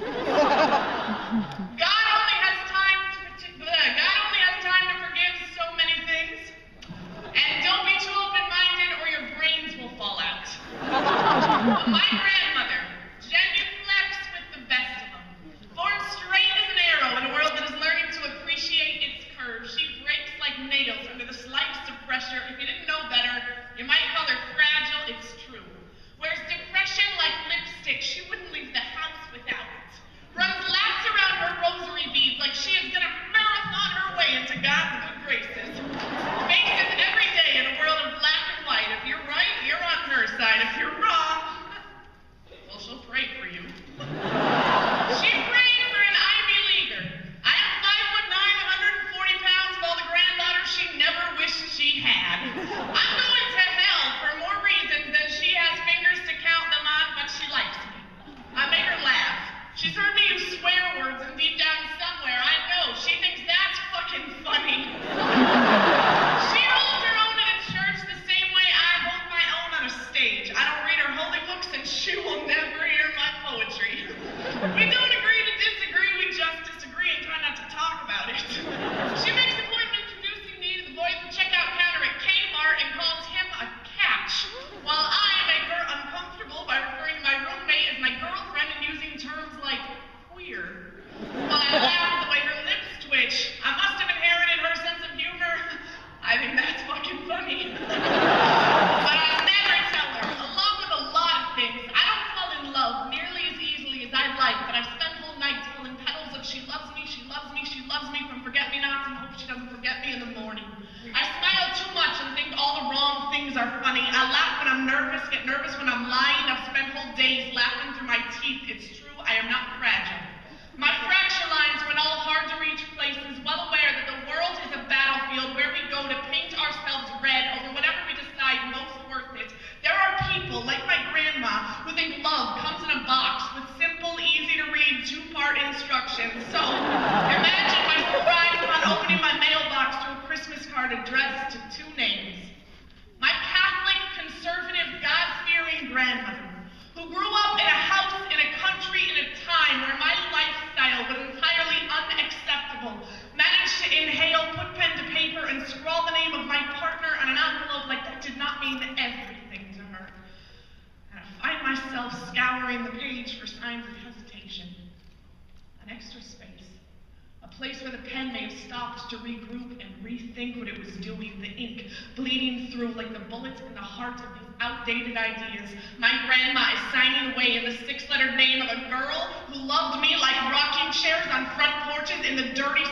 God only has time to forgive so many things. And don't be too open-minded or your brains will fall out. But my grandmother, genuflex with the best of them, born straight as an arrow in a world that is learning to appreciate its curves. She breaks like nails under the slightest of pressure. If you didn't know better, you might call her fragile. It's true. Wears depression like lipstick. She wouldn't leave the house without it. Runs laps around her rosary beads like she is gonna marathon her way into God's good graces. Faces every day in a world of black and white. If you're right, you're on her side. If you're wrong, well, she'll pray for you. She prayed for an Ivy Leaguer. I am 5'9", 140 pounds of all the granddaughters she never wished she had. I'm going to hell for more reasons than she has fingers to count them on, but she likes me. I make her laugh. She's heard me use swear words, and deep down somewhere, I know she thinks that's fucking funny. She holds her own in a church the same way I hold my own on a stage. I don't read her holy books, and she will never hear my poetry. We don't agree to disagree, we just disagree and try not to talk about it. She makes a point of introducing me to the boy at the checkout counter at Kmart and calls him a catch, while I make her uncomfortable by referring to my roommate as my girlfriend and using terms like queer. While I laugh at the way her lips twitch. I must have inherited her sense of humor. I think that's fucking funny. But I'll never tell her. Along with a lot of things, I don't fall in love nearly as easily as I'd like, but I've spent whole nights pulling petals of she loves me, she loves me, she loves me from forget-me-nots and hope she doesn't forget me in the morning. I smile too much and think all the wrong things are funny. I laugh when I'm nervous, get nervous when I'm lying. I've spent whole days laughing through my teeth. It's true, I am not fragile. My fracture lines are in all hard-to-reach places, well aware that the world is a battlefield where we go to paint ourselves red over whatever we decide most worth it. There are people, like my grandma, who think love comes in a box with simple, easy-to-read, two-part instructions. So, imagine my surprise upon opening my mailbox to a Christmas card addressed to two names. My Catholic, conservative, God-fearing grandmother, who grew up in a house in a country in a time where my lifestyle was entirely unacceptable, managed to inhale, put pen to paper, and scrawl the name of my partner on an envelope like that did not mean everything to her. And I find myself scouring the page for signs of hesitation. An extra space. A place where the pen may have stopped to regroup and rethink what it was doing, the ink bleeding through like the bullets in the heart of these outdated ideas. My grandma is signing away in the six-lettered name of a girl who loved me like rocking chairs on front porches in the dirty